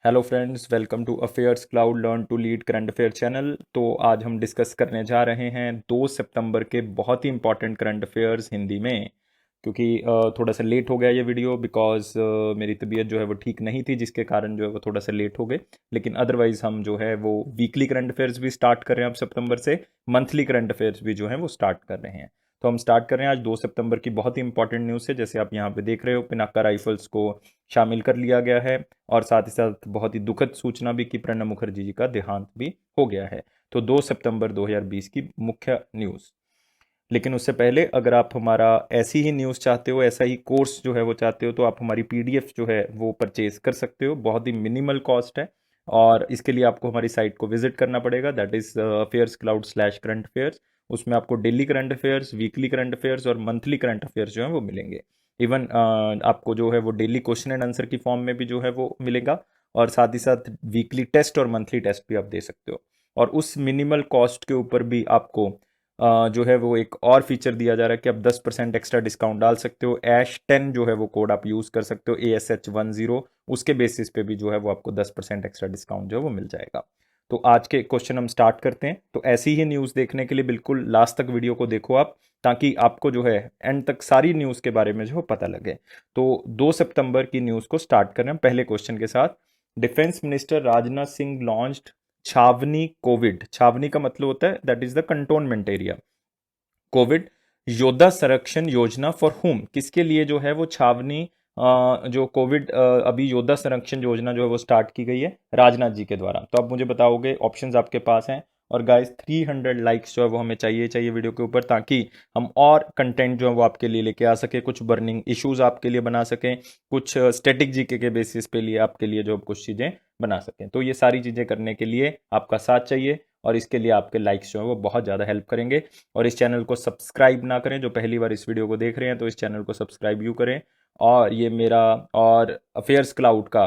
Hello friends, welcome to affairs cloud learn to lead current affair channel. तो आज हम discuss करने जा रहे हैं 2 सितंबर के बहुत ही इंपॉर्टेंट करंट अफेयर्स हिंदी में। क्योंकि थोड़ा सा लेट हो गया ये वीडियो बिकॉज मेरी तबीयत जो है वो ठीक नहीं थी, जिसके कारण जो है वो थोड़ा सा लेट हो गए। लेकिन अदरवाइज हम जो है वो वीकली करंट अफेयर्स भी स्टार्ट कर रहे हैं अब सितंबर से, मंथली करंट अफेयर्स भी जो है वो स्टार्ट कर रहे हैं। तो हम स्टार्ट कर रहे हैं आज 2 सितंबर की बहुत ही इंपॉर्टेंट न्यूज़ है। जैसे आप यहाँ पे देख रहे हो, पिनाका राइफल्स को शामिल कर लिया गया है। और साथ ही साथ बहुत ही दुखद सूचना भी कि प्रणब मुखर्जी जी का देहांत भी हो गया है। तो 2 सितंबर 2020 की मुख्य न्यूज़। लेकिन उससे पहले अगर आप हमारा ऐसी ही न्यूज़ चाहते हो, ऐसा ही कोर्स जो है वो चाहते हो, तो आप हमारी पीडीएफ जो है वो परचेज कर सकते हो। बहुत ही मिनिमल कॉस्ट है और इसके लिए आपको हमारी साइट को विजिट करना पड़ेगा, that is affairs cloud slash current affairs. उसमें आपको daily current affairs, weekly current affairs और मंथली करंट अफेयर्स जो है वो मिलेंगे। इवन आपको जो है वो डेली क्वेश्चन एंड आंसर की फॉर्म में भी जो है वो मिलेगा। और साथ ही साथ वीकली टेस्ट और मंथली टेस्ट भी आप दे सकते हो। और उस मिनिमल कॉस्ट के ऊपर भी आपको जो है वो एक और फीचर दिया जा रहा है कि आप 10% एक्स्ट्रा डिस्काउंट डाल सकते हो। ASH10 जो है वो कोड आप यूज़ कर सकते हो, ASH10। उसके बेसिस पे भी जो है वो आपको 10% एक्स्ट्रा डिस्काउंट जो है वो मिल जाएगा। तो आज के क्वेश्चन हम स्टार्ट करते हैं। तो ऐसी ही न्यूज़ देखने के लिए बिल्कुल लास्ट तक वीडियो को देखो आप, ताकि आपको जो है एंड तक सारी न्यूज़ के बारे में जो है पता लगे। तो 2 सितंबर की न्यूज़ को स्टार्ट कर रहे हैं पहले क्वेश्चन के साथ। Defence minister Rajnath Singh launched छावनी कोविड। छावनी का मतलब होता है that is the cantonment area. Covid योद्धा संरक्षण योजना फॉर हुम, किसके लिए जो है वो छावनी जो कोविड अभी योद्धा संरक्षण योजना जो है वो स्टार्ट की गई है राजनाथ जी के द्वारा। तो आप मुझे बताओगे, ऑप्शंस आपके पास हैं। और गाइस 300 लाइक्स जो है वो हमें चाहिए वीडियो के ऊपर, ताकि हम और कंटेंट जो है वो आपके लिए लेके आ सके, कुछ बर्निंग इश्यूज आपके लिए बना सकें, कुछ स्टैटिक जीके के बेसिस पे लिए आपके लिए जो कुछ चीज़ें बना सकें। तो ये सारी चीज़ें करने के लिए आपका साथ चाहिए और इसके लिए आपके लाइक्स जो है वो बहुत ज़्यादा हेल्प करेंगे। और इस चैनल को सब्सक्राइब ना करें, जो पहली बार इस वीडियो को देख रहे हैं तो इस चैनल को सब्सक्राइब यू करें। और ये मेरा और अफेयर्स क्लाउड का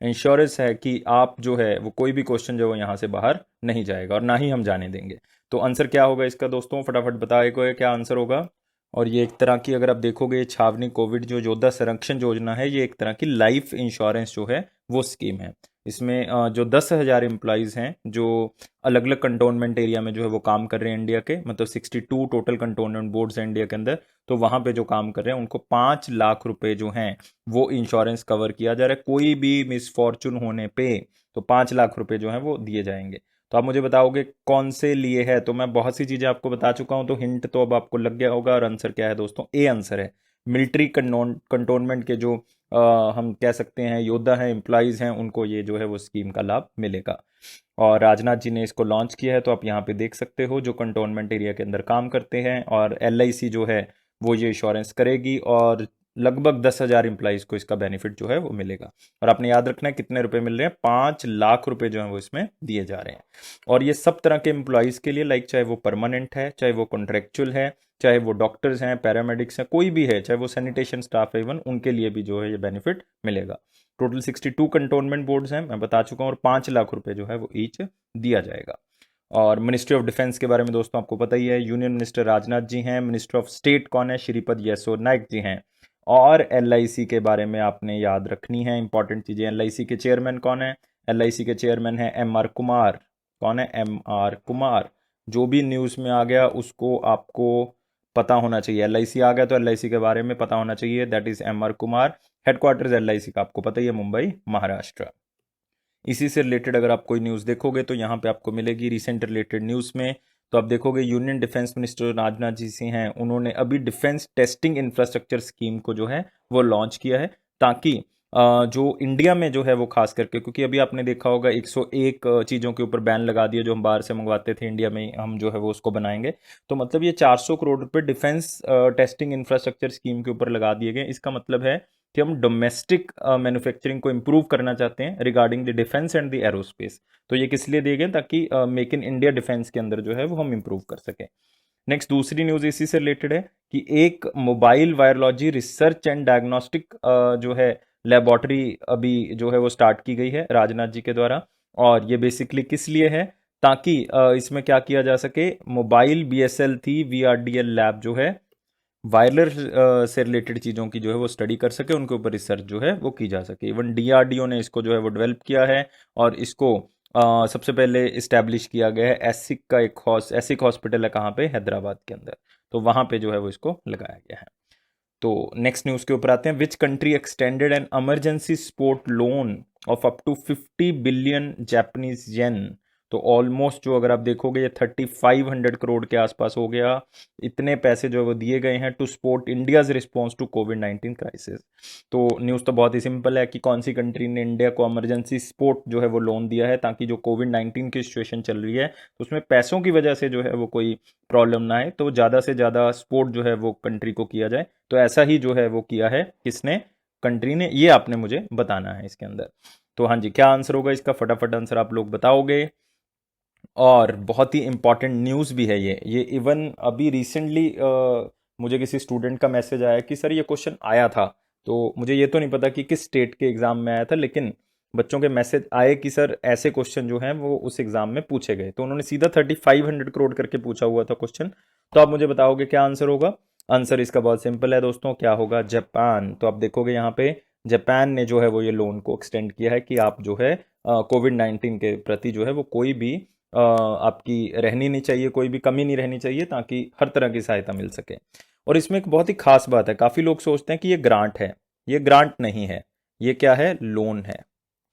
इंश्योरेंस है कि आप जो है वो कोई भी क्वेश्चन जो है यहाँ से बाहर नहीं जाएगा और ना ही हम जाने देंगे। तो आंसर क्या होगा इसका दोस्तों, फटाफट बताएगा क्या आंसर होगा। और ये एक तरह की, अगर आप देखोगे, ये छावनी कोविड जो योद्धा संरक्षण योजना है, ये एक तरह की लाइफ इंश्योरेंस जो है वो स्कीम है। इसमें जो 10,000 एम्प्लॉयज़ हैं जो अलग अलग कंटोनमेंट एरिया में जो है वो काम कर रहे हैं इंडिया के, मतलब 62 टोटल कंटोनमेंट बोर्ड्स हैं इंडिया के अंदर। तो वहाँ पे जो काम कर रहे हैं उनको 5 लाख रुपए जो हैं वो इंश्योरेंस कवर किया जा रहा है। कोई भी मिसफॉर्चून होने पे तो 5 लाख रुपए जो हैं वो दिए जाएंगे। तो आप मुझे बताओगे कौन से लिए है। तो मैं बहुत सी चीज़ें आपको बता चुका हूँ, तो हिंट तो अब आपको लग गया होगा। और आंसर क्या है दोस्तों, ए आंसर है। मिलिट्री कंटोनमेंट के जो हम कह सकते हैं योद्धा हैं, एम्प्लॉयज़ हैं, उनको ये जो है वो स्कीम का लाभ मिलेगा। और राजनाथ जी ने इसको लॉन्च किया है, तो आप यहाँ पे देख सकते हो जो कंटोनमेंट एरिया के अंदर काम करते हैं। और LIC जो है वो ये इंश्योरेंस करेगी और लगभग 10,000 एम्प्लॉयज़ को इसका बेनिफिट जो है वो मिलेगा। और आपने याद रखना है कितने रुपए मिल रहे हैं, 5 लाख रुपए जो है वो इसमें दिए जा रहे हैं। और ये सब तरह के एम्प्लॉयज़ के लिए, लाइक चाहे वो परमानेंट है, चाहे वो कॉन्ट्रेक्चुअल है, चाहे वो डॉक्टर्स हैं, पैरामेडिक्स हैं, कोई भी है, चाहे वो सैनिटेशन स्टाफ है, इवन उनके लिए भी जो है ये बेनिफिट मिलेगा। टोटल 62 कंटोनमेंट बोर्ड्स हैं, मैं बता चुका हूँ, और 5 लाख रुपए जो है वो ईच दिया जाएगा। और मिनिस्ट्री ऑफ डिफेंस के बारे में दोस्तों आपको पता ही है, यूनियन मिनिस्टर राजनाथ जी हैं। मिनिस्टर ऑफ स्टेट कौन है, श्रीपद येसो नाइक जी हैं। और LIC के बारे में आपने याद रखनी है इंपॉर्टेंट चीज़ें। LIC के चेयरमैन कौन है, LIC के चेयरमैन है MR कुमार। कौन है, MR कुमार। जो भी न्यूज़ में आ गया उसको आपको पता होना चाहिए। LIC आ गया तो LIC के बारे में पता होना चाहिए, that is MR Kumar. Headquarters LIC का आपको पता ही है, मुंबई महाराष्ट्र। इसी से रिलेटेड अगर आप कोई न्यूज़ देखोगे तो यहाँ पे आपको मिलेगी रिसेंट रिलेटेड न्यूज़ में। तो आप देखोगे union defence minister Rajnath ji से हैं, उन्होंने अभी डिफेंस टेस्टिंग इंफ्रास्ट्रक्चर स्कीम को जो है वो लॉन्च किया है, ताकि जो इंडिया में जो है वो खास करके, क्योंकि अभी आपने देखा होगा 101 चीज़ों के ऊपर बैन लगा दिया जो हम बाहर से मंगवाते थे, इंडिया में हम जो है वो उसको बनाएंगे। तो मतलब ये 400 करोड़ रुपए डिफेंस टेस्टिंग इंफ्रास्ट्रक्चर स्कीम के ऊपर लगा दिए गए। इसका मतलब है कि हम डोमेस्टिक मैन्युफैक्चरिंग को इम्प्रूव करना चाहते हैं regarding the defence and the aerospace. तो ये किस लिए दिए गए, ताकि मेक इन इंडिया डिफेंस के अंदर जो है वो हम इम्प्रूव कर सकें। नेक्स्ट दूसरी न्यूज़ इसी से रिलेटेड है कि एक mobile virology research and diagnostic जो है लेबोरेटरी अभी जो है वो स्टार्ट की गई है राजनाथ जी के द्वारा। और ये बेसिकली किस लिए है, ताकि इसमें क्या किया जा सके, मोबाइल BSL थी VRDL लैब जो है वायरलेस से रिलेटेड चीज़ों की जो है वो स्टडी कर सके, उनके ऊपर रिसर्च जो है वो की जा सके। इवन डीआरडीओ ने इसको जो है वो डेवलप किया है, और इसको सबसे पहले इस्टेब्लिश किया गया है एसिक का एक एसिक हॉस्पिटल है, कहाँ पे, हैदराबाद के अंदर, तो वहाँ पे जो है वो इसको लगाया गया है। तो नेक्स्ट न्यूज़ के ऊपर आते हैं। Which country extended an emergency support loan of up to 50 billion Japanese yen. तो ऑलमोस्ट जो अगर आप देखोगे ये 3500 करोड़ के आसपास हो गया। इतने पैसे जो है वो दिए गए हैं to support India's response to कोविड-19 क्राइसिस। तो न्यूज़ तो बहुत ही सिंपल है कि कौन सी कंट्री ने इंडिया को इमरजेंसी सपोर्ट जो है वो लोन दिया है, ताकि जो कोविड-19 की सिचुएशन चल रही है तो उसमें पैसों की वजह से जो है वो कोई प्रॉब्लम ना आए, तो ज़्यादा से ज़्यादा सपोर्ट जो है वो कंट्री को किया जाए। तो ऐसा ही जो है वो किया है किसने, कंट्री ने, ये आपने मुझे बताना है इसके अंदर। तो हाँ जी, क्या आंसर होगा इसका, फटाफट आंसर आप लोग बताओगे। और बहुत ही इंपॉर्टेंट न्यूज़ भी है ये इवन अभी रिसेंटली मुझे किसी स्टूडेंट का मैसेज आया कि सर ये क्वेश्चन आया था। तो मुझे ये तो नहीं पता कि किस स्टेट के एग्ज़ाम में आया था, लेकिन बच्चों के मैसेज आए कि सर ऐसे क्वेश्चन जो हैं वो उस एग्ज़ाम में पूछे गए, तो उन्होंने सीधा 3500 करोड़ करके पूछा हुआ था क्वेश्चन। तो आप मुझे बताओगे क्या आंसर होगा। आंसर इसका बहुत सिंपल है दोस्तों, क्या होगा, जापान। तो आप देखोगे यहाँ पे जापान ने जो है वो ये लोन को एक्सटेंड किया है कि आप जो है कोविड-19 के प्रति जो है वो कोई भी आपकी रहनी नहीं चाहिए, कोई भी कमी नहीं रहनी चाहिए, ताकि हर तरह की सहायता मिल सके। और इसमें एक बहुत ही खास बात है, काफ़ी लोग सोचते हैं कि ये ग्रांट है, ये ग्रांट नहीं है, ये क्या है, लोन है।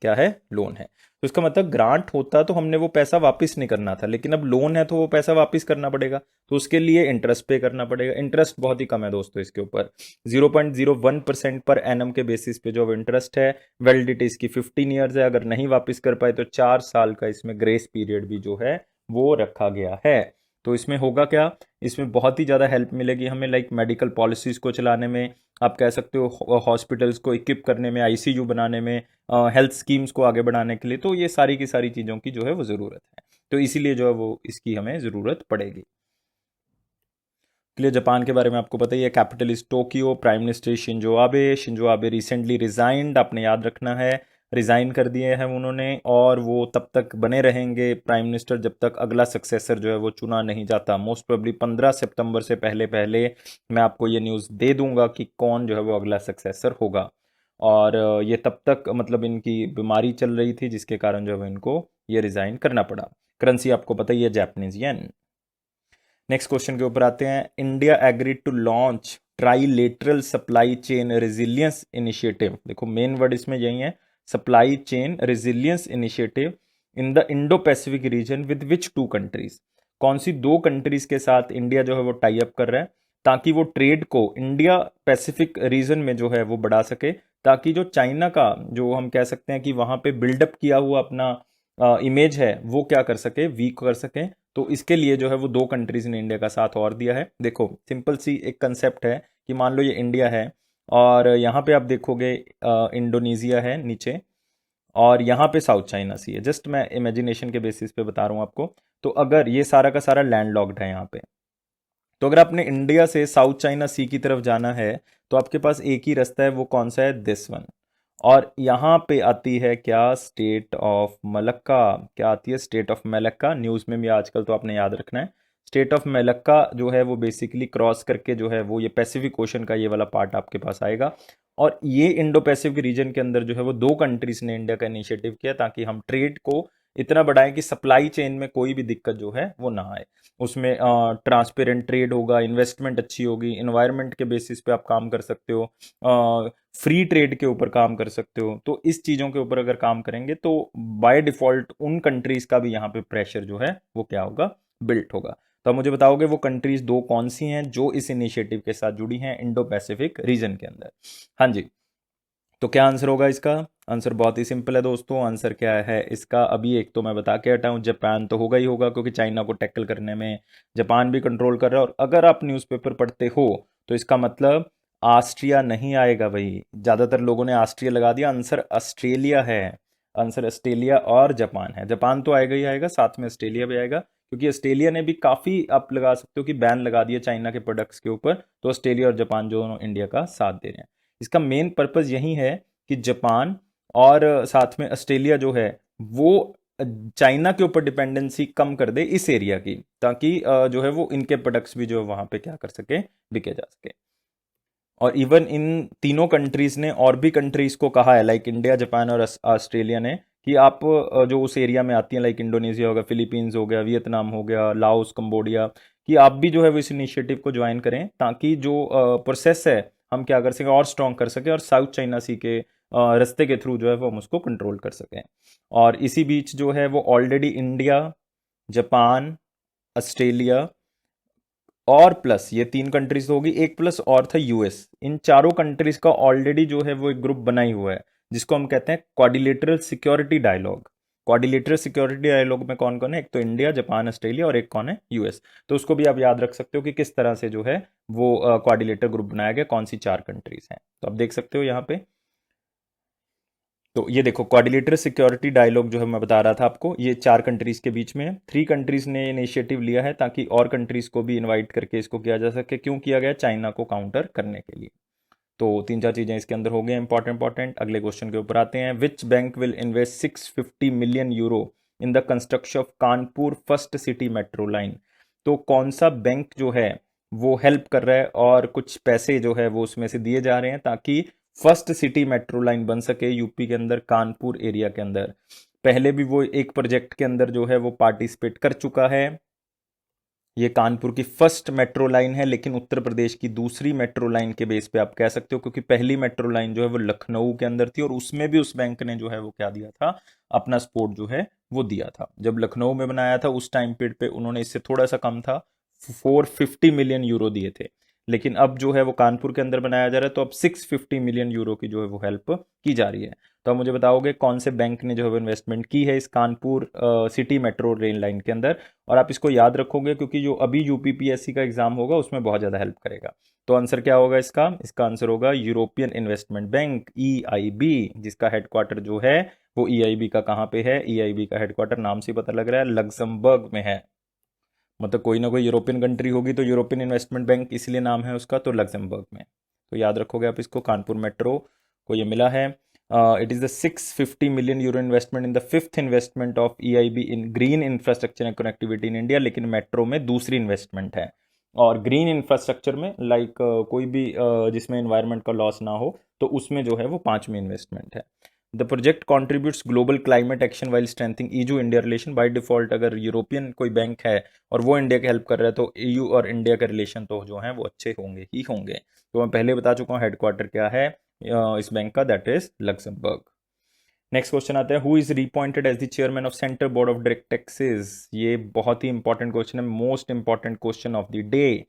क्या है, लोन है। तो इसका मतलब ग्रांट होता तो हमने वो पैसा वापस नहीं करना था, लेकिन अब लोन है तो वो पैसा वापस करना पड़ेगा, तो उसके लिए इंटरेस्ट पे करना पड़ेगा। इंटरेस्ट बहुत ही कम है दोस्तों इसके ऊपर, 0.01% पर एनम के बेसिस पे जो इंटरेस्ट है। वैलिडिटी इसकी 15 ईयर्स है, अगर नहीं वापस कर पाए तो 4 साल का इसमें ग्रेस पीरियड भी जो है वो रखा गया है। तो इसमें होगा क्या, इसमें बहुत ही ज़्यादा हेल्प मिलेगी हमें, लाइक मेडिकल पॉलिसीज़ को चलाने में, आप कह सकते हो हॉस्पिटल्स को इक्विप करने में, आईसीयू बनाने में, हेल्थ स्कीम्स को आगे बढ़ाने के लिए। तो ये सारी की सारी चीज़ों की जो है वो ज़रूरत है, तो इसीलिए जो है वो इसकी हमें ज़रूरत पड़ेगी। के लिए जापान के बारे में आपको पता ही है, capital is Tokyo, prime minister Shinzo Abe recently resigned, आपने याद रखना है, रिज़ाइन कर दिए हैं उन्होंने, और वो तब तक बने रहेंगे प्राइम मिनिस्टर जब तक अगला सक्सेसर जो है वो चुना नहीं जाता। मोस्ट प्रोबेबली 15 सितंबर से पहले पहले मैं आपको ये न्यूज़ दे दूंगा कि कौन जो है वो अगला सक्सेसर होगा। और ये तब तक मतलब इनकी बीमारी चल रही थी, जिसके कारण जो है इनको ये रिज़ाइन करना पड़ा। करेंसी आपको पता ही है, जैपनीज येन। नेक्स्ट क्वेश्चन के ऊपर आते हैं। India agreed to launch trilateral supply chain resilience initiative. देखो मेन वर्ड इसमें यही है, supply chain resilience initiative in the Indo Pacific region with which two countries. कौन सी दो कंट्रीज के साथ इंडिया जो है वो टाई अप कर रहा है, ताकि वो ट्रेड को इंडिया पैसिफिक रीजन में जो है वो बढ़ा सके, ताकि जो चाइना का जो हम कह सकते हैं कि वहाँ पे बिल्डअप किया हुआ अपना इमेज है वो क्या कर सके, वीक कर सके। तो इसके लिए जो है वो दो कंट्रीज ने इंडिया का साथ और दिया है। देखो सिंपल सी एक कंसेप्ट है कि मान लो ये इंडिया है, और यहाँ पे आप देखोगे इंडोनेशिया है नीचे, और यहाँ पे साउथ चाइना सी है। जस्ट मैं इमेजिनेशन के बेसिस पे बता रहा हूँ आपको। तो अगर ये सारा का सारा लैंड लॉक्ड है यहाँ पे, तो अगर आपने इंडिया से साउथ चाइना सी की तरफ जाना है तो आपके पास एक ही रास्ता है, वो कौन सा है, दिस वन। और यहाँ पे आती है क्या, स्टेट ऑफ मलक्का। क्या आती है, स्टेट ऑफ मलक्का। न्यूज़ में भी आजकल तो आपने याद रखना है, स्टेट ऑफ मलक्का जो है वो बेसिकली क्रॉस करके जो है वो ये पैसिफिक ओशन का ये वाला पार्ट आपके पास आएगा। और ये इंडो पैसिफिक रीजन के अंदर जो है वो दो कंट्रीज ने इंडिया का इनिशिएटिव किया, ताकि हम ट्रेड को इतना बढ़ाएं कि सप्लाई चेन में कोई भी दिक्कत जो है वो ना आए। उसमें ट्रांसपेरेंट ट्रेड होगा, इन्वेस्टमेंट अच्छी होगी, इन्वायरमेंट के बेसिस पे आप काम कर सकते हो, फ्री ट्रेड के ऊपर काम कर सकते हो। तो इस चीज़ों के ऊपर अगर काम करेंगे तो बाय डिफ़ॉल्ट उन कंट्रीज़ का भी यहाँ पे प्रेशर जो है वो क्या होगा, बिल्ट होगा। तो आप मुझे बताओगे वो कंट्रीज़ दो कौन सी हैं जो इस इनिशिएटिव के साथ जुड़ी हैं इंडो पैसिफिक रीजन के अंदर। हाँ जी, तो क्या आंसर होगा इसका। आंसर बहुत ही सिंपल है दोस्तों, आंसर क्या है इसका, अभी एक तो मैं बता के हटा हूँ, जापान तो होगा ही होगा, क्योंकि चाइना को टैकल करने में जापान भी कंट्रोल कर रहा है। और अगर आप न्यूज़पेपर पढ़ते हो तो इसका मतलब ऑस्ट्रिया नहीं आएगा भाई, ज़्यादातर लोगों ने ऑस्ट्रिया लगा दिया, आंसर ऑस्ट्रेलिया है। आंसर ऑस्ट्रेलिया और जापान है। जापान तो आएगा ही आएगा, साथ में ऑस्ट्रेलिया भी आएगा, क्योंकि ऑस्ट्रेलिया ने भी काफ़ी आप लगा सकते हो कि बैन लगा दिया चाइना के प्रोडक्ट्स के ऊपर। तो ऑस्ट्रेलिया और जापान दोनों इंडिया का साथ दे रहे हैं। इसका मेन पर्पज़ यही है कि जापान और साथ में ऑस्ट्रेलिया जो है वो चाइना के ऊपर डिपेंडेंसी कम कर दे इस एरिया की, ताकि जो है वो इनके प्रोडक्ट्स भी जो है वहाँ पे क्या कर सके, बिके जा सके। और इवन इन तीनों कंट्रीज ने और भी कंट्रीज को कहा है, लाइक इंडिया, जापान और ऑस्ट्रेलिया ने, कि आप जो उस एरिया में आती हैं, लाइक इंडोनेशिया हो गया, फिलीपींस हो गया, वियतनाम हो गया, लाओस, कंबोडिया, कि आप भी जो है वो इस इनिशिएटिव को ज्वाइन करें, ताकि जो प्रोसेस है हम क्या कर सकें, और स्ट्रॉन्ग कर सकें, और साउथ चाइना सी के रास्ते के थ्रू जो है वो हम उसको कंट्रोल कर सकें। और इसी बीच जो है वो ऑलरेडी इंडिया, जापान, ऑस्ट्रेलिया और प्लस ये तीन कंट्रीज तो होगी, एक प्लस और था यूएस, इन चारों कंट्रीज का ऑलरेडी जो है वो एक ग्रुप बना ही हुआ है, जिसको हम कहते हैं quadrilateral security dialogue. Quadrilateral security dialogue में कौन कौन है, एक तो इंडिया, जापान, ऑस्ट्रेलिया, और एक कौन है, यूएस। तो उसको भी आप याद रख सकते हो कि किस तरह से जो है वो क्वाड्रिलेटर ग्रुप बनाया गया, कौन सी चार कंट्रीज हैं। तो आप देख सकते हो यहाँ पे। तो ये देखो क्वाड्रिलेटरल सिक्योरिटी डायलॉग जो है मैं बता रहा था आपको, ये चार कंट्रीज के बीच में है। थ्री कंट्रीज ने इनिशिएटिव लिया है ताकि और कंट्रीज को भी इनवाइट करके इसको किया जा सके। क्यों किया गया, चाइना को काउंटर करने के लिए। तो तीन चार चीजें इसके अंदर हो गई इंपॉर्टेंट इंपॉर्टेंट। अगले क्वेश्चन के ऊपर आते हैं। Which bank will invest 650 million euro in the construction of Kanpur first city metro line. तो कौन सा बैंक जो है वो हेल्प कर रहा है, और कुछ पैसे जो है वो उसमें से दिए जा रहे हैं, ताकि फर्स्ट सिटी मेट्रो लाइन बन सके यूपी के अंदर, कानपुर एरिया के अंदर। पहले भी वो एक प्रोजेक्ट के अंदर जो है वो पार्टिसिपेट कर चुका है। ये कानपुर की फर्स्ट मेट्रो लाइन है, लेकिन उत्तर प्रदेश की दूसरी मेट्रो लाइन के बेस पे आप कह सकते हो, क्योंकि पहली मेट्रो लाइन जो है वो लखनऊ के अंदर थी, और उसमें भी उस बैंक ने जो है वो क्या दिया था, अपना सपोर्ट जो है वो दिया था। जब लखनऊ में बनाया था उस टाइम पीरियड पे उन्होंने, इससे थोड़ा सा कम था, 450 मिलियन यूरो दिए थे। लेकिन अब जो है वो कानपुर के अंदर बनाया जा रहा है, तो अब 650 मिलियन यूरो की जो है वो हेल्प की जा रही है। तो आप मुझे बताओगे कौन से बैंक ने जो है वो इन्वेस्टमेंट की है इस Kanpur city metro rail line के अंदर। और आप इसको याद रखोगे, क्योंकि जो अभी यूपीपीएससी का एग्जाम होगा उसमें बहुत ज़्यादा हेल्प करेगा। तो आंसर क्या होगा इसका, इसका आंसर होगा यूरोपियन इन्वेस्टमेंट बैंक, ईआईबी, जिसका हेडक्वार्टर जो है वो ईआईबी का कहाँ पे है, ईआईबी का हेडक्वार्टर नाम से पता लग रहा है लग्जमबर्ग में है। मतलब कोई ना कोई यूरोपियन कंट्री होगी तो यूरोपियन इन्वेस्टमेंट बैंक इसलिए नाम है उसका, तो लग्जमबर्ग में। तो याद रखोगे आप इसको, कानपुर मेट्रो को ये मिला है। It is the 650 million euro investment in the fifth investment of EIB in green infrastructure and connectivity in India, लेकिन मेट्रो में दूसरी इन्वेस्टमेंट है। और ग्रीन इंफ्रास्ट्रक्चर में लाइक कोई भी जिसमें इन्वायरमेंट का लॉस ना हो, तो उसमें जो है वो पांचवी इन्वेस्टमेंट है। The project contributes global climate action while strengthening EU India relation. By default अगर यूरोपियन कोई बैंक है और वो इंडिया की हेल्प कर रहा है, तो ईयू और इंडिया के रिलेशन तो जो हैं वो अच्छे होंगे ही होंगे। तो मैं पहले बता चुका हूँ हेडक्वार्टर क्या है इस बैंक का, that is Luxembourg. Next question आता है, who is reappointed as the chairman of central board of direct taxes. ये बहुत ही इंपॉर्टेंट क्वेश्चन है, most important question of the day.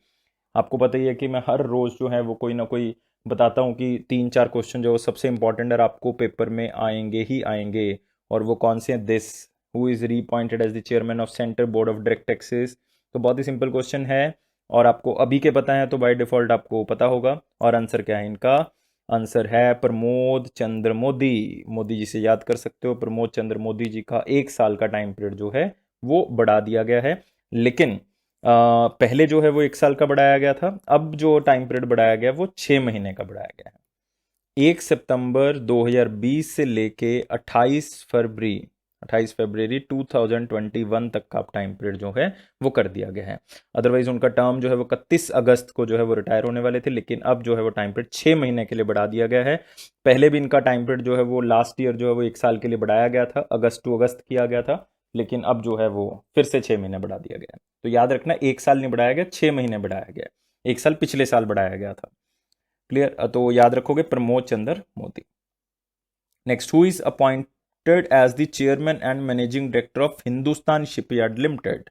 आपको पता ही है कि मैं हर रोज जो है वो कोई ना कोई बताता हूँ कि तीन चार क्वेश्चन जो सबसे इंपॉर्टेंट है आपको पेपर में आएंगे ही आएंगे। और वो कौन से हैं, this, who is reappointed as the chairman of central board of direct taxes. तो बहुत ही सिंपल क्वेश्चन है, और आपको अभी के पता है तो बाय डिफॉल्ट आपको पता होगा। और आंसर क्या है इनका, आंसर है प्रमोद चंद्र मोदी। मोदी जी से याद कर सकते हो, प्रमोद चंद्र मोदी जी का एक साल का टाइम पीरियड जो है वो बढ़ा दिया गया है। लेकिन पहले जो है वो एक साल का बढ़ाया गया था, अब जो टाइम पीरियड बढ़ाया गया वो 6 महीने का बढ़ाया गया है। 1 सितंबर 2020 से लेके 28 फरवरी 2021 तक का टाइम पीरियड जो है वो कर दिया गया है। अदरवाइज उनका टर्म जो है वो 31 अगस्त को जो है वो रिटायर होने वाले थे, लेकिन अब जो है वो टाइम पीरियड 6 महीने के लिए बढ़ा दिया गया है। पहले भी इनका टाइम पीरियड जो है वो लास्ट ईयर जो है वो एक साल के लिए बढ़ाया गया था, अगस्त टू अगस्त किया गया था, लेकिन अब जो है वो फिर से 6 महीने बढ़ा दिया गया है। तो याद रखना, एक साल नहीं बढ़ाया गया, 6 महीने बढ़ाया गया। एक साल पिछले साल बढ़ाया गया था। क्लियर, तो याद रखोगे Pramod Chandra Modi. Next, who is appointed as the chairman and managing director of Hindustan shipyard limited.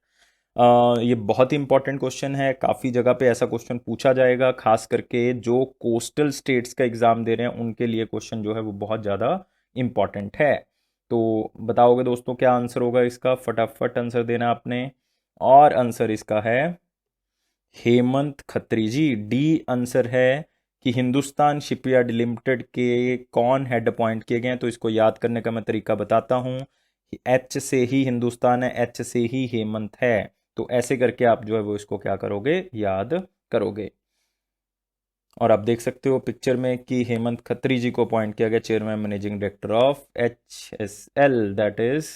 ये बहुत ही इंपॉर्टेंट क्वेश्चन है, काफ़ी जगह पे ऐसा क्वेश्चन पूछा जाएगा, खास करके जो कोस्टल स्टेट्स का एग्जाम दे रहे हैं उनके लिए क्वेश्चन जो है वो बहुत ज़्यादा इंपॉर्टेंट है। तो बताओगे दोस्तों क्या आंसर होगा इसका, फटाफट आंसर देना आपने। और आंसर इसका है हेमंत खत्री जी, डी आंसर है कि हिंदुस्तान शिपयार्ड लिमिटेड के कौन हेड अपॉइंट किए गए हैं। तो इसको याद करने का मैं तरीका बताता हूँ। एच से ही हिंदुस्तान है, एच से ही हेमंत है, तो ऐसे करके आप जो है वो इसको क्या करोगे, याद करोगे। और आप देख सकते हो पिक्चर में कि हेमंत खत्री जी को अपॉइंट किया गया chairman managing director of HSL, that is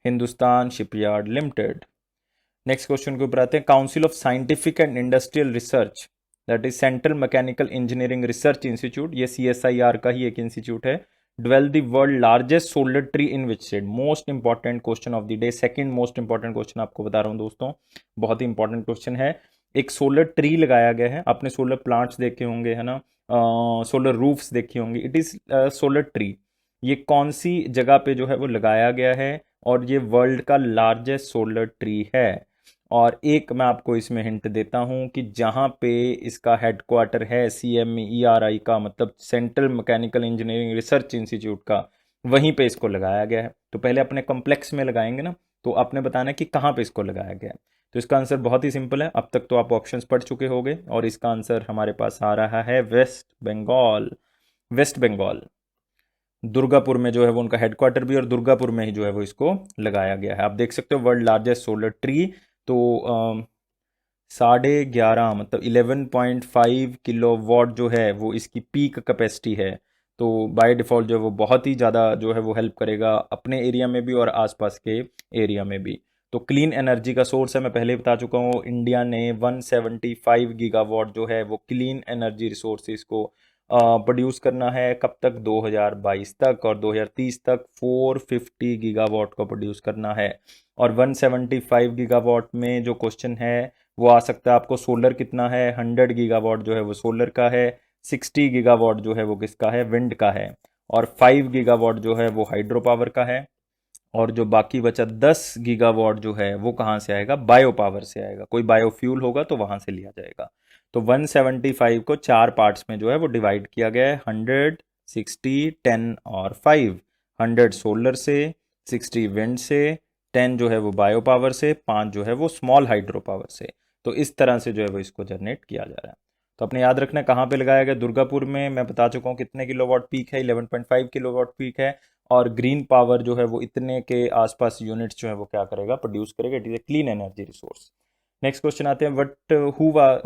Hindustan shipyard limited. Next question के ऊपर आते हैं। Council of scientific and industrial research, that is central mechanical engineering research institute, ये CSIR का ही एक इंस्टीट्यूट है। Develop the world largest solar tree in which state. Most important question of the day, second most important question आपको बता रहा हूँ दोस्तों, बहुत ही इंपॉर्टेंट क्वेश्चन है। एक सोलर ट्री लगाया गया है, आपने सोलर प्लांट्स देखे होंगे है ना, सोलर रूफ्स देखी होंगी, इट इज सोलर ट्री। ये कौन सी जगह पे जो है वो लगाया गया है, और ये वर्ल्ड का लार्जेस्ट सोलर ट्री है। और एक मैं आपको इसमें हिंट देता हूँ कि जहाँ पे इसका हेडक्वार्टर है CMERI का, मतलब central mechanical engineering research institute का, वहीं पे इसको लगाया गया है। तो पहले अपने कॉम्प्लेक्स में लगाएंगे ना, तो आपने बताना है कि कहाँ पे इसको लगाया गया है। तो इसका आंसर बहुत ही सिंपल है, अब तक तो आप ऑप्शंस पढ़ चुके होंगे, और इसका आंसर हमारे पास आ रहा है वेस्ट बंगाल। वेस्ट बंगाल, दुर्गापुर में जो है वो उनका हेडक्वार्टर भी, और दुर्गापुर में ही जो है वो इसको लगाया गया है। आप देख सकते हो वर्ल्ड लार्जेस्ट सोलर ट्री। तो 11.5 मतलब 11.5 किलो वॉट जो है वो इसकी पीक कैपेसिटी है। तो बाय डिफ़ॉल्ट जो है वो बहुत ही ज़्यादा जो है वो हेल्प करेगा अपने एरिया में भी और आसपास के एरिया में भी। तो क्लीन एनर्जी का सोर्स है, मैं पहले ही बता चुका हूँ, इंडिया ने 175 गीगावाट जो है वो क्लीन एनर्जी रिसोर्सेज को प्रोड्यूस करना है। कब तक? 2022 तक, और 2030 तक 450 गीगावाट को प्रोड्यूस करना है। और 175 गीगावाट में जो क्वेश्चन है वो आ सकता है आपको, सोलर कितना है, 100 गीगावाट जो है वो सोलर का है, 60 गीगावाट जो है वो किसका है, विंड का है, और 5 गीगावाट जो है वो हाइड्रो पावर का है। और जो बाकी बचा 10 गीगावाट जो है वो कहाँ से आएगा? बायो पावर से आएगा, कोई बायोफ्यूल होगा तो वहाँ से लिया जाएगा। तो 175 को 4 पार्ट्स में जो है वो डिवाइड किया गया है, 100, 60, 10 और 5। 100 सोलर से, 60 विंड से, 10 जो है वो बायो पावर से, 5 जो है वो स्मॉल हाइड्रो पावर से। तो इस तरह से जो है वो इसको जनरेट किया जा रहा है। तो अपने याद रखना है कहाँ पे लगाया गया, दुर्गापुर में। मैं बता चुका हूँ कितने किलोवाट पीक है, 11.5 किलोवाट पीक है। और ग्रीन पावर जो है वो इतने के आसपास यूनिट्स जो है वो क्या करेगा, प्रोड्यूस करेगा। It is a clean energy resource. Next question आते हैं, what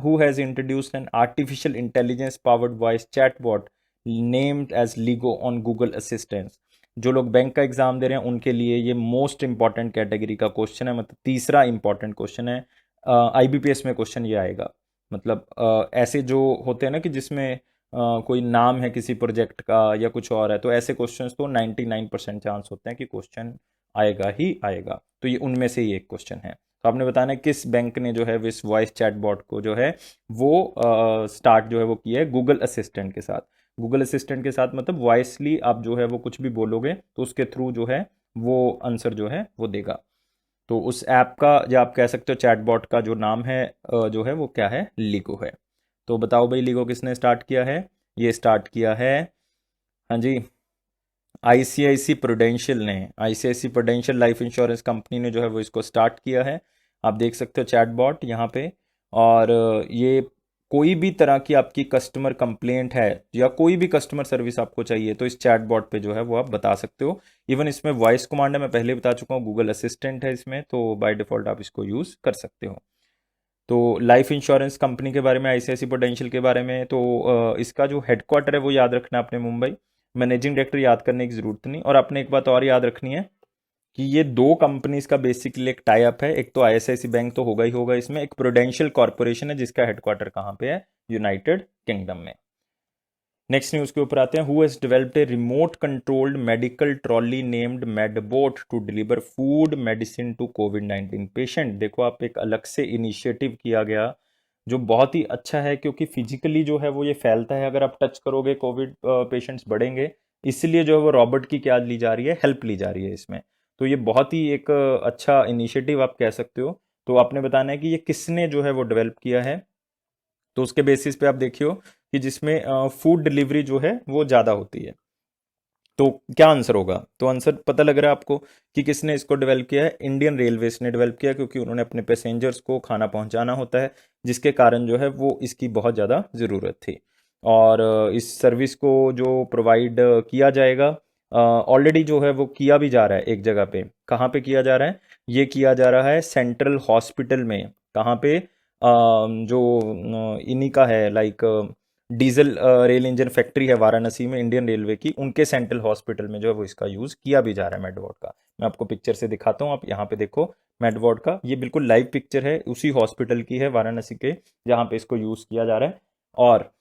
who has introduced an artificial intelligence powered voice chatbot named as Ligo on Google assistant. जो लोग बैंक का एग्जाम दे रहे हैं उनके लिए ये मोस्ट इंपॉर्टेंट कैटेगरी का क्वेश्चन है, मतलब तीसरा इंपॉर्टेंट क्वेश्चन है। IBPS में क्वेश्चन ये आएगा। मतलब ऐसे जो होते हैं ना कि जिसमें कोई नाम है किसी प्रोजेक्ट का या कुछ और है, तो ऐसे क्वेश्चंस तो 99% चांस होते हैं कि क्वेश्चन आएगा ही आएगा। तो ये उनमें से ही एक क्वेश्चन है। तो आपने बताना है किस बैंक ने जो है इस वॉइस चैटबॉट को जो है वो स्टार्ट जो है वो किया है गूगल असिस्टेंट के साथ। गूगल असिस्टेंट के साथ मतलब वॉइसली आप जो है वो कुछ भी बोलोगे तो उसके थ्रू जो है वो आंसर जो है वो देगा। तो उस ऐप का, या आप कह सकते हो चैटबॉट का जो नाम है जो है वो क्या है, लीगो है। तो बताओ भाई, लीगो किसने स्टार्ट किया है? ये स्टार्ट किया है, हाँ जी, ICICI prudential life insurance company ने जो है वो इसको स्टार्ट किया है। आप देख सकते हो चैटबॉट यहाँ पे। और ये कोई भी तरह की आपकी कस्टमर कंप्लेंट है या कोई भी कस्टमर सर्विस आपको चाहिए तो इस चैटबॉट पे जो है वो आप बता सकते हो। इवन इसमें वॉइस कमांड है, मैं पहले बता चुका हूँ, गूगल असिस्टेंट है इसमें, तो बाय डिफ़ॉल्ट आप इसको यूज़ कर सकते हो। तो लाइफ इंश्योरेंस कंपनी के बारे में, ICICI प्रूडेंशियल के बारे में, तो इसका जो हेडक्वार्टर है वो याद रखना आपने, मुंबई। मैनेजिंग डायरेक्टर याद करने की ज़रूरत नहीं। और आपने एक बात और याद रखनी है कि ये दो कंपनीज का बेसिकली एक टाई अप है। एक तो ICICI बैंक तो होगा ही होगा इसमें, एक प्रूडेंशियल कॉर्पोरेशन है जिसका हेडक्वार्टर कहाँ पे है, यूनाइटेड किंगडम में। नेक्स्ट न्यूज़ के ऊपर आते हैं। Who has developed a remote controlled medical trolley named Medbot to deliver food medicine to कोविड-19 पेशेंट। देखो आप, एक अलग से इनिशिएटिव किया गया जो बहुत ही अच्छा है, क्योंकि फिजिकली जो है वो ये फैलता है, अगर आप टच करोगे कोविड पेशेंट्स बढ़ेंगे। इसलिए जो है वो रॉबर्ट की क्या ली जा रही है, हेल्प ली जा रही है इसमें। तो ये बहुत ही एक अच्छा इनिशिएटिव आप कह सकते हो। तो आपने बताना है कि ये किसने जो है वो डेवलप किया है। तो उसके बेसिस पे आप देखियो कि जिसमें फूड डिलीवरी जो है वो ज़्यादा होती है। तो क्या आंसर होगा? तो आंसर पता लग रहा है आपको कि किसने इसको डेवलप किया है। इंडियन रेलवेज ने डेवलप किया, क्योंकि उन्होंने अपने पैसेंजर्स को खाना पहुंचाना होता है, जिसके कारण जो है वो इसकी बहुत ज़्यादा ज़रूरत थी। और इस सर्विस को जो प्रोवाइड किया जाएगा, ऑलरेडी जो है वो किया भी जा रहा है एक जगह पे। कहाँ पे किया जा रहा है? ये किया जा रहा है सेंट्रल हॉस्पिटल में। कहाँ पे? जो इन्हीं का है, like diesel rail engine factory है वाराणसी में इंडियन रेलवे की, उनके सेंट्रल हॉस्पिटल में जो है वो इसका यूज़ किया भी जा रहा है मेडवॉट का। मैं आपको पिक्चर से दिखाता हूँ, आप यहाँ पे देखो मेडवॉट का, ये बिल्कुल लाइव पिक्चर है, उसी हॉस्पिटल की है वाराणसी के जहाँ पे इसको यूज़ किया जा रहा है। और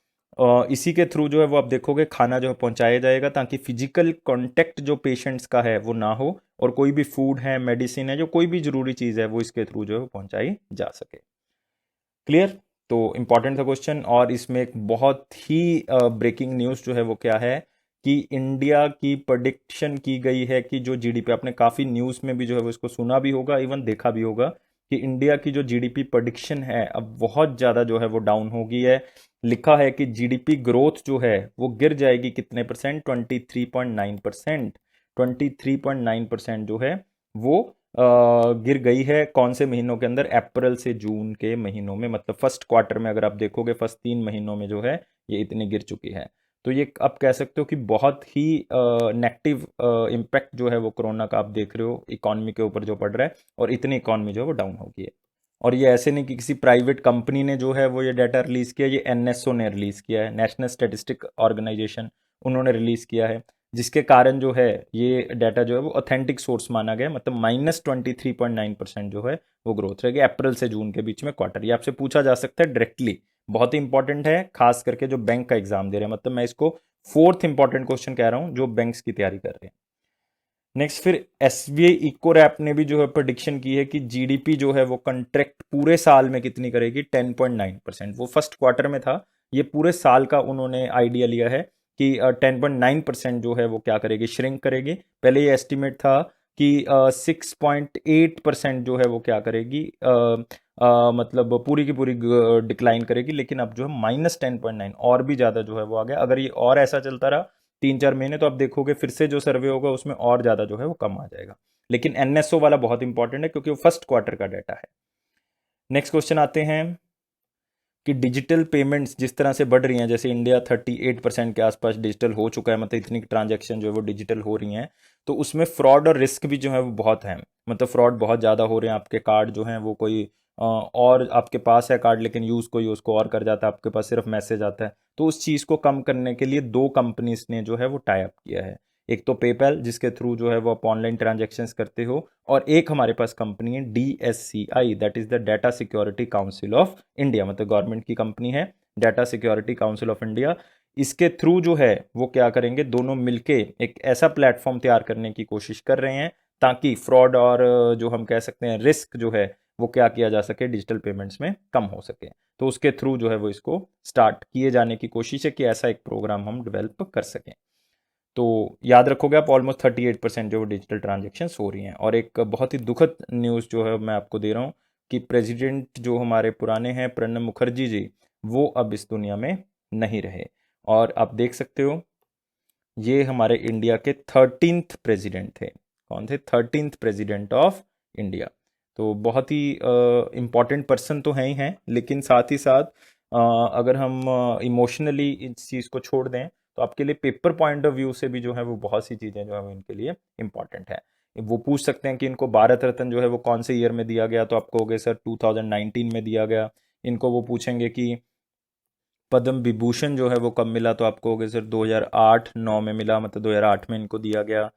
इसी के थ्रू जो है वो आप देखोगे खाना जो है पहुंचाया जाएगा, ताकि फिजिकल कांटेक्ट जो पेशेंट्स का है वो ना हो, और कोई भी फूड है, मेडिसिन है, जो कोई भी जरूरी चीज़ है वो इसके थ्रू जो है वो पहुंचाई जा सके। क्लियर? तो इंपॉर्टेंट था क्वेश्चन। और इसमें एक बहुत ही ब्रेकिंग न्यूज़ जो है वो क्या है कि इंडिया की प्रेडिक्शन की गई है कि जो जीडीपी, आपने काफ़ी न्यूज़ में भी जो है वो इसको सुना भी होगा, इवन देखा भी होगा, कि इंडिया की जो जीडीपी प्रेडिक्शन है अब बहुत ज़्यादा जो है वो डाउन हो गई है। लिखा है कि जीडीपी ग्रोथ जो है वो गिर जाएगी कितने परसेंट, 23.9%। 23.9% जो है वो गिर गई है। कौन से महीनों के अंदर? अप्रैल से जून के महीनों में, मतलब फर्स्ट क्वार्टर में अगर आप देखोगे, फर्स्ट 3 महीनों में जो है ये इतनी गिर चुकी है। तो ये आप कह सकते हो कि बहुत ही नेगेटिव इम्पैक्ट जो है वो कोरोना का आप देख रहे हो इकॉनमी के ऊपर जो पड़ रहा है, और इतनी इकॉनमी जो है वो डाउन हो गई है। और ये ऐसे नहीं कि किसी प्राइवेट कंपनी ने जो है वो ये डाटा रिलीज़ किया, ये एनएसओ ने रिलीज़ किया है, नेशनल स्टैटिस्टिक ऑर्गेनाइजेशन, उन्होंने रिलीज़ किया है, जिसके कारण जो है ये डाटा जो है वो ऑथेंटिक सोर्स माना गया। मतलब -23.9% जो है वो ग्रोथ रहेगी अप्रैल से जून के बीच में क्वार्टर। ये आपसे पूछा जा सकता है डायरेक्टली, बहुत ही इंपॉर्टेंट है, खास करके जो बैंक का एग्जाम दे रहे हैं। मतलब मैं इसको फोर्थ इंपॉर्टेंट क्वेश्चन कह रहा हूँ जो बैंक्स की तैयारी कर रहे हैं। नेक्स्ट, फिर एसबीआई इको रैप ने भी जो है प्रेडिक्शन की है कि जीडीपी जो है वो कंट्रैक्ट पूरे साल में कितनी करेगी, 10.9%। वो फर्स्ट क्वार्टर में था, ये पूरे साल का उन्होंने आइडिया लिया है कि 10.9% जो है वो क्या करेगी, श्रिंक करेगी। पहले ये एस्टिमेट था कि 6.8% जो है वो क्या करेगी, मतलब पूरी की पूरी डिक्लाइन करेगी, लेकिन अब जो है -10.9, और भी ज़्यादा जो है वो आ गया। अगर ये और ऐसा चलता रहा 3-4 महीने, तो आप देखोगे फिर से जो सर्वे होगा उसमें और ज़्यादा जो है वो कम आ जाएगा। लेकिन एनएसओ वाला बहुत इंपॉर्टेंट है क्योंकि वो फर्स्ट क्वार्टर का डाटा है। नेक्स्ट क्वेश्चन आते हैं कि डिजिटल पेमेंट्स जिस तरह से बढ़ रही हैं, जैसे इंडिया 38% के आसपास डिजिटल हो चुका है, मतलब इतनी ट्रांजैक्शन जो है वो डिजिटल हो रही हैं, तो उसमें फ्रॉड और रिस्क भी जो है वो बहुत है। मतलब फ्रॉड बहुत ज़्यादा हो रहे हैं, आपके कार्ड जो हैं वो कोई और आपके पास है कार्ड, लेकिन यूज़ कोई उसको और कर जाता है, आपके पास सिर्फ मैसेज आता है। तो उस चीज़ को कम करने के लिए दो कंपनीज ने जो है वो टाई अप किया है। एक तो पेपैल, जिसके थ्रू जो है वो आप ऑनलाइन ट्रांजेक्शन्स करते हो, और एक हमारे पास कंपनी है DSCI, that is the data security council of India, मतलब गवर्नमेंट की कंपनी है, data security council of India. इसके थ्रू जो है वो क्या करेंगे, दोनों मिलके एक ऐसा प्लेटफॉर्म तैयार करने की कोशिश कर रहे हैं ताकि फ्रॉड और जो हम कह सकते हैं रिस्क जो है वो क्या किया जा सके, डिजिटल पेमेंट्स में कम हो सके। तो उसके थ्रू जो है वो इसको स्टार्ट किए जाने की कोशिश है कि ऐसा एक प्रोग्राम हम डेवलप कर सकें। तो याद रखोगे आप, ऑलमोस्ट 38% जो डिजिटल ट्रांजेक्शन हो रही हैं। और एक बहुत ही दुखद न्यूज़ जो है मैं आपको दे रहा हूँ कि प्रेसिडेंट जो हमारे पुराने हैं प्रणब मुखर्जी जी, वो अब इस दुनिया में नहीं रहे। और आप देख सकते हो ये हमारे इंडिया के 13th प्रेसिडेंट थे। कौन थे? 13th president of India. तो बहुत ही इम्पॉर्टेंट पर्सन तो हैं ही हैं, लेकिन साथ ही साथ अगर हम इमोशनली इस चीज़ को छोड़ दें तो आपके लिए पेपर पॉइंट ऑफ व्यू से भी जो है वो बहुत सी चीज़ें जो है वो इनके लिए इम्पॉर्टेंट है। वो पूछ सकते हैं कि इनको भारत रत्न जो है वो कौन से ईयर में दिया गया, तो आप कहोगे सर 2019 में दिया गया। इनको वो पूछेंगे कि पद्म विभूषण जो है वो कब मिला, तो आप कहोगे सर 2008-9 में मिला, मतलब 2008 में इनको दिया गया।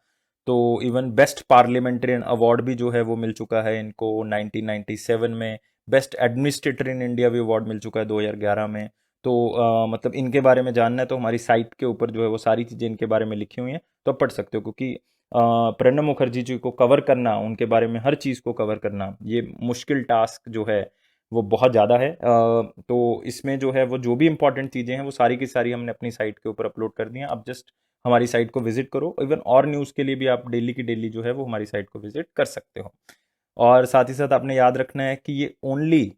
तो इवन बेस्ट पार्लियामेंटेरियन अवार्ड भी जो है वो मिल चुका है इनको 1997 में। बेस्ट एडमिनिस्ट्रेटर इन इंडिया भी अवार्ड मिल चुका है 2011 में। तो मतलब इनके बारे में जानना है तो हमारी साइट के ऊपर जो है वो सारी चीज़ें इनके बारे में लिखी हुई हैं, तो आप पढ़ सकते हो। क्योंकि प्रणब मुखर्जी जी को कवर करना, उनके बारे में हर चीज़ को कवर करना, ये मुश्किल टास्क जो है वो बहुत ज़्यादा है। तो इसमें जो है वो जो भी इंपॉर्टेंट चीज़ें हैं वो सारी की सारी हमने अपनी साइट के ऊपर अपलोड कर दी हैं। आप जस्ट हमारी साइट को विजिट करो। इवन और न्यूज़ के लिए भी आप डेली की डेली जो है वो हमारी साइट को विजिट कर सकते हो। और साथ ही साथ आपने याद रखना है कि ये only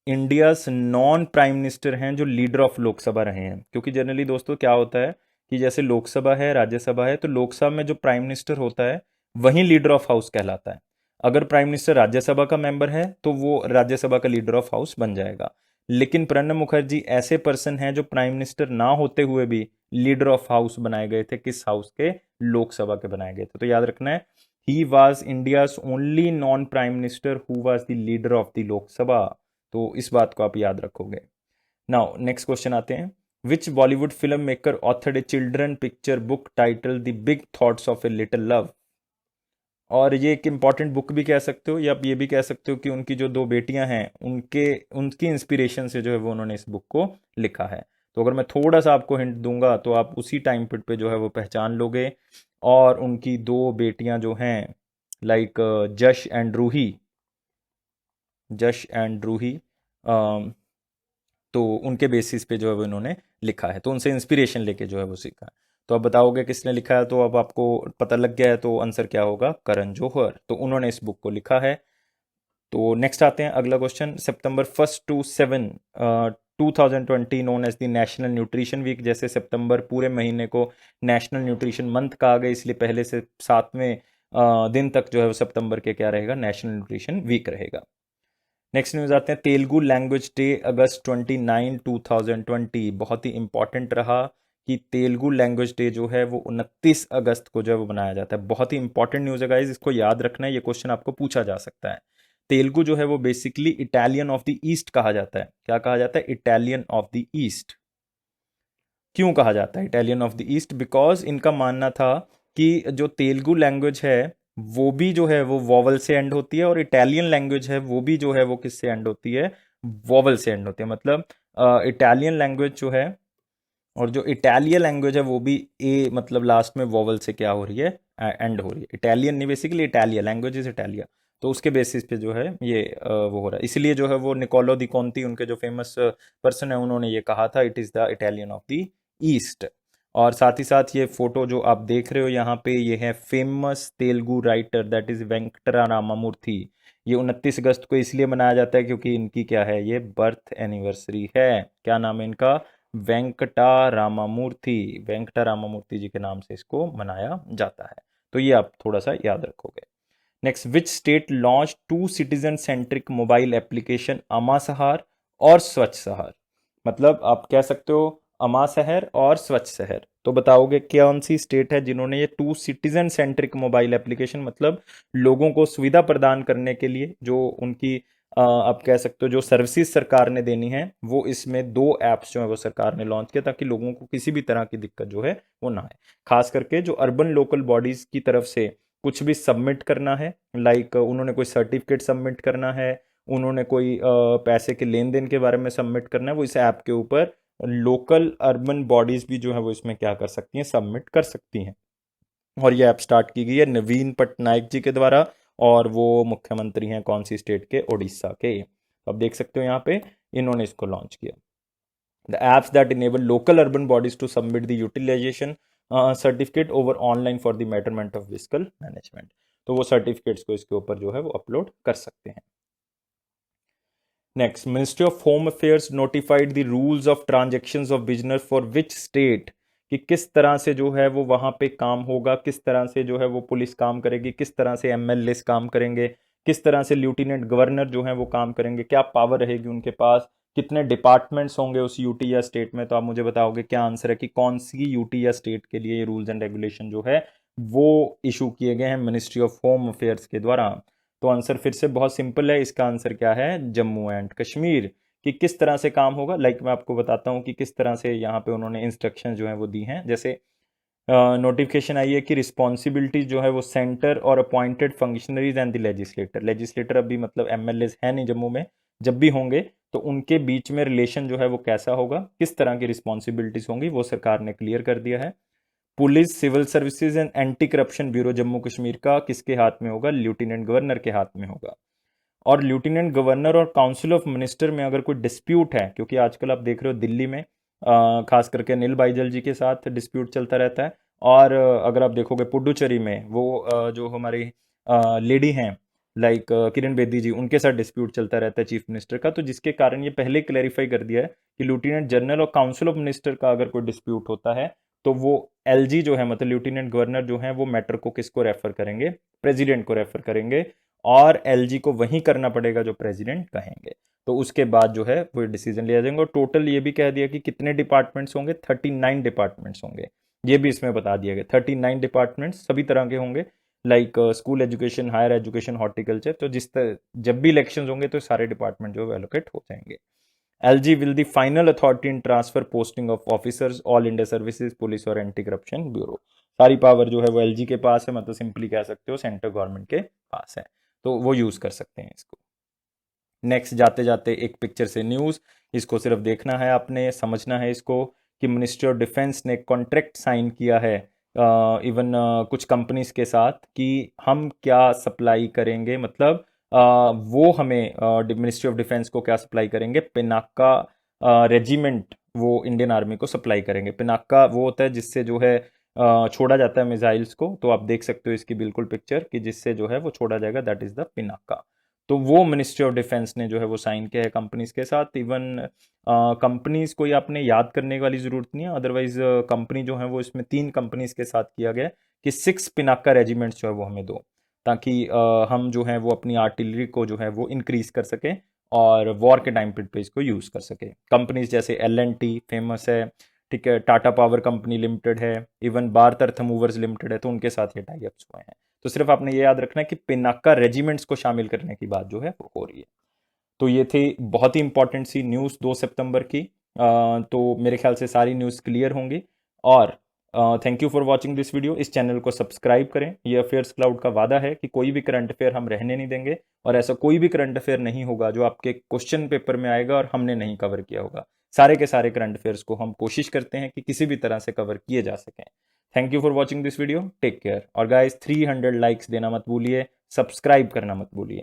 India's non prime minister हैं जो लीडर ऑफ लोकसभा रहे हैं। क्योंकि जनरली दोस्तों क्या होता है कि जैसे लोकसभा है, राज्यसभा है, तो लोकसभा में जो प्राइम मिनिस्टर होता है वही लीडर ऑफ हाउस कहलाता है। अगर प्राइम मिनिस्टर राज्यसभा का मेंबर है तो वो राज्यसभा का लीडर ऑफ हाउस बन जाएगा। लेकिन प्रणब मुखर्जी ऐसे पर्सन हैं जो प्राइम मिनिस्टर ना होते हुए भी लीडर ऑफ हाउस बनाए गए थे। किस हाउस के? लोकसभा के बनाए गए थे। तो याद रखना है, he was India's only non prime minister who was the leader of the Lok Sabha. तो इस बात को आप याद रखोगे। नाउ नेक्स्ट क्वेश्चन आते हैं, which Bollywood film maker authored a children picture book title the big thoughts of a little love. और ये एक इम्पॉर्टेंट बुक भी कह सकते हो, या आप ये भी कह सकते हो कि उनकी जो दो बेटियां हैं उनके उनकी इंस्पिरेशन से जो है वो उन्होंने इस बुक को लिखा है। तो अगर मैं थोड़ा सा आपको हिंट दूंगा तो आप उसी टाइम पीरियड पे जो है वो पहचान लोगे। और उनकी दो बेटियां जो हैं, लाइक जश एंड रूही, तो उनके बेसिस पे जो है वो इन्होंने लिखा है, तो उनसे इंस्पिरेशन लेके जो है वो सीखा है। तो अब बताओगे किसने लिखा है, तो अब आपको पता लग गया है, तो आंसर क्या होगा, करण जौहर, तो उन्होंने इस बुक को लिखा है। तो नेक्स्ट आते हैं अगला क्वेश्चन, सितंबर 1 to 7 2020 known as the national nutrition week. जैसे सितंबर पूरे महीने को नेशनल न्यूट्रिशन मंथ कहा गया, इसलिए पहले से 7वें दिन तक जो है वो सितंबर के क्या रहेगा, नेशनल न्यूट्रिशन वीक रहेगा। नेक्स्ट न्यूज़ आते हैं, तेलुगु लैंग्वेज डे अगस्त 29 2020, बहुत ही इंपॉर्टेंट रहा कि तेलुगु लैंग्वेज डे जो है वो 29 अगस्त को जो है वो मनाया जाता है। बहुत ही इंपॉर्टेंट न्यूज़ है गाइज, इसको याद रखना है, ये क्वेश्चन आपको पूछा जा सकता है। तेलुगु जो है वो basically Italian of the east कहा जाता है। क्या कहा जाता है, इटालियन ऑफ द ईस्ट। क्यों कहा जाता है Italian of the east, because इनका मानना था कि जो तेलुगु लैंग्वेज है वो भी जो है वो वॉवल से एंड होती है, और इटालियन लैंग्वेज है वो भी जो है वो किससे एंड होती है, वॉवल से एंड होती है। मतलब इटालियन लैंग्वेज जो है और जो इटालियन लैंग्वेज है वो भी ए मतलब लास्ट में वॉवल से क्या हो रही है, एंड हो रही है। इटालियन नहीं, basically Italia, language is Italia. तो उसके बेसिस पे जो है ये वो हो रहा है, इसलिए जो है वो निकोलो दी कॉन्ती, उनके जो फेमस पर्सन है, उन्होंने ये कहा था it is the Italian of the east. और साथ ही साथ ये फोटो जो आप देख रहे हो यहाँ पे, ये है famous Telugu writer that is Venkatra Ramamurthy. ये 29 अगस्त को इसलिए मनाया जाता है क्योंकि इनकी क्या है, ये बर्थ एनिवर्सरी है। क्या नाम है इनका, वेंकटा रामामूर्ति जी के नाम से इसको मनाया जाता है। तो ये आप थोड़ा सा याद रखोगे। Next, which state launch 2 citizen centric mobile application अमा शहर और स्वच्छ शहर। मतलब आप कह सकते हो अमा शहर और स्वच्छ शहर। तो बताओगे कौन सी स्टेट है जिन्होंने ये 2 सिटीजन सेंट्रिक मोबाइल एप्लीकेशन, मतलब लोगों को सुविधा प्रदान करने के लिए जो उनकी आप कह सकते हो जो सर्विसेज सरकार ने देनी है, वो इसमें 2 ऐप्स जो है वो सरकार ने लॉन्च किया ताकि लोगों को किसी भी तरह की दिक्कत जो है वो ना आए। खास करके जो अर्बन लोकल बॉडीज की तरफ से कुछ भी सबमिट करना है, लाइक उन्होंने कोई सर्टिफिकेट सबमिट करना है, उन्होंने कोई पैसे के लेन देन के बारे में सबमिट करना है, वो इस ऐप के ऊपर लोकल अर्बन बॉडीज भी जो है वो इसमें क्या कर सकती हैं, सबमिट कर सकती हैं। और ये ऐप स्टार्ट की गई है नवीन पटनायक जी के द्वारा, और वो मुख्यमंत्री हैं कौन सी स्टेट के, उड़ीसा के। तो आप देख सकते हो यहाँ पे इन्होंने इसको लॉन्च किया। The apps that enable local urban bodies to submit the utilisation certificate over online for the मेटरमेंट ऑफ फिजिकल मैनेजमेंट। तो वो सर्टिफिकेट्स को इसके ऊपर जो है वो अपलोड कर सकते हैं। Next, ministry of home affairs notified the rules of transactions of business for which state, कि किस तरह से जो है वो वहाँ पे काम होगा, किस तरह से जो है वो पुलिस काम करेगी, किस तरह से एमएलए काम करेंगे, किस तरह से लेफ्टिनेंट गवर्नर जो है वो काम करेंगे, क्या पावर रहेगी उनके पास, कितने डिपार्टमेंट्स होंगे उस यूटी या स्टेट में। तो आप मुझे बताओगे क्या आंसर है कि कौन सी यूटी या स्टेट के लिए ये रूल्स एंड रेगुलेशन जो है वो इशू किए गए हैं मिनिस्ट्री ऑफ होम अफेयर्स के द्वारा। तो आंसर फिर से बहुत सिंपल है, इसका आंसर क्या है, जम्मू एंड कश्मीर। कि किस तरह से काम होगा, लाइक मैं आपको बताता हूँ कि किस तरह से यहाँ पे उन्होंने इंस्ट्रक्शन जो है वो दी हैं। जैसे नोटिफिकेशन आई है कि रिस्पॉन्सिबिलिटी जो है वो सेंटर और appointed functionaries and the legislator अभी मतलब एमएलए है नहीं जम्मू में, जब भी होंगे तो उनके बीच में रिलेशन जो है वो कैसा होगा, किस तरह की रिस्पॉन्सिबिलिटीज होंगी, वो सरकार ने क्लियर कर दिया है। Police, civil services and anti corruption bureau Jammu Kashmir का किसके हाथ में होगा, लेफ्टिनेंट गवर्नर के हाथ में होगा। और लेफ्टिनेंट गवर्नर और काउंसिल ऑफ मिनिस्टर में अगर कोई डिस्प्यूट है, क्योंकि आजकल आप देख रहे हो दिल्ली में खास करके अनिल बाईजल जी के साथ डिस्प्यूट चलता रहता है, और अगर आप देखोगे पुडुचेरी में वो जो हमारी लेडी हैं, लाइक किरण बेदी जी, उनके साथ डिस्प्यूट चलता रहता है चीफ मिनिस्टर का। तो जिसके कारण ये पहले क्लैरिफाई कर दिया है कि लेफ्टिनेंट जनरल और काउंसिल ऑफ मिनिस्टर का अगर कोई डिस्प्यूट होता है तो वो एलजी जो है मतलब लेफ्टिनेंट गवर्नर जो है वो मैटर को किसको रेफर करेंगे, प्रेसिडेंट को रेफर करेंगे, और एलजी को वही करना पड़ेगा जो प्रेसिडेंट कहेंगे। तो उसके बाद जो है वो डिसीजन लिया जाएगा। और टोटल ये भी कह दिया कि कितने डिपार्टमेंट्स होंगे, 39 डिपार्टमेंट्स होंगे, ये भी इसमें बता दिया गया। 39 डिपार्टमेंट्स सभी तरह के होंगे, like school education, higher education, horticulture. तो जब भी इलेक्शन होंगे तो सारे डिपार्टमेंट जो है एलोकेट हो जाएंगे। LG will the final authority in transfer posting of officers all India services police और एंटी करप्शन ब्यूरो। सारी पावर जो है वो LG के पास है, मतलब सिंपली कह सकते हो सेंट्रल गवर्नमेंट के पास है, तो वो यूज कर सकते हैं इसको। नेक्स्ट जाते जाते एक पिक्चर से न्यूज़, इसको सिर्फ देखना है आपने, समझना है इसको कि मिनिस्ट्री ऑफ डिफेंस ने कॉन्ट्रैक्ट साइन किया है इवन कुछ कंपनीज के साथ कि हम क्या सप्लाई करेंगे, मतलब वो हमें मिनिस्ट्री ऑफ डिफेंस को क्या सप्लाई करेंगे, पिनाका रेजिमेंट वो इंडियन आर्मी को सप्लाई करेंगे। पिनाका वो होता है जिससे जो है छोड़ा जाता है मिसाइल्स को, तो आप देख सकते हो इसकी बिल्कुल पिक्चर कि जिससे जो है वो छोड़ा जाएगा, दैट इज द पिनाका। तो वो मिनिस्ट्री ऑफ डिफेंस ने जो है वो साइन किया है कंपनीज के साथ। इवन कंपनीज को आपने याद करने वाली ज़रूरत नहीं है, अदरवाइज कंपनी जो है वो इसमें 3 कंपनीज के साथ किया गया कि 6 पिनाका रेजिमेंट्स जो है वो हमें दो, ताकि हम जो है वो अपनी आर्टिलरी को जो है वो इंक्रीज कर सकें और वॉर के टाइम पे इसको यूज़ कर सके। कंपनीज जैसे L&T फेमस है, ठीक है, टाटा पावर कंपनी लिमिटेड है, इवन भारत अर्थ मूवर्स लिमिटेड है, तो उनके साथ ये टाई अप्स हुए हैं। तो सिर्फ आपने ये याद रखना है कि पिनाका रेजिमेंट्स को शामिल करने की बात जो है वो हो रही है। तो ये थी बहुत ही इंपॉर्टेंट सी न्यूज़ 2 सितंबर की। तो मेरे ख्याल से सारी न्यूज़ क्लियर होंगी। और thank you for watching this video. इस चैनल को सब्सक्राइब करें। ये अफेयर्स क्लाउड का वादा है कि कोई भी करंट अफेयर हम रहने नहीं देंगे, और ऐसा कोई भी करंट अफेयर नहीं होगा जो आपके क्वेश्चन पेपर में आएगा और हमने नहीं कवर किया होगा। सारे के सारे करंट अफेयर्स को हम कोशिश करते हैं कि किसी भी तरह से कवर किए जा सकें। Thank you for watching this video, take care. और गाइस 300 लाइक्स देना मत भूलिए, सब्सक्राइब करना मत भूलिए।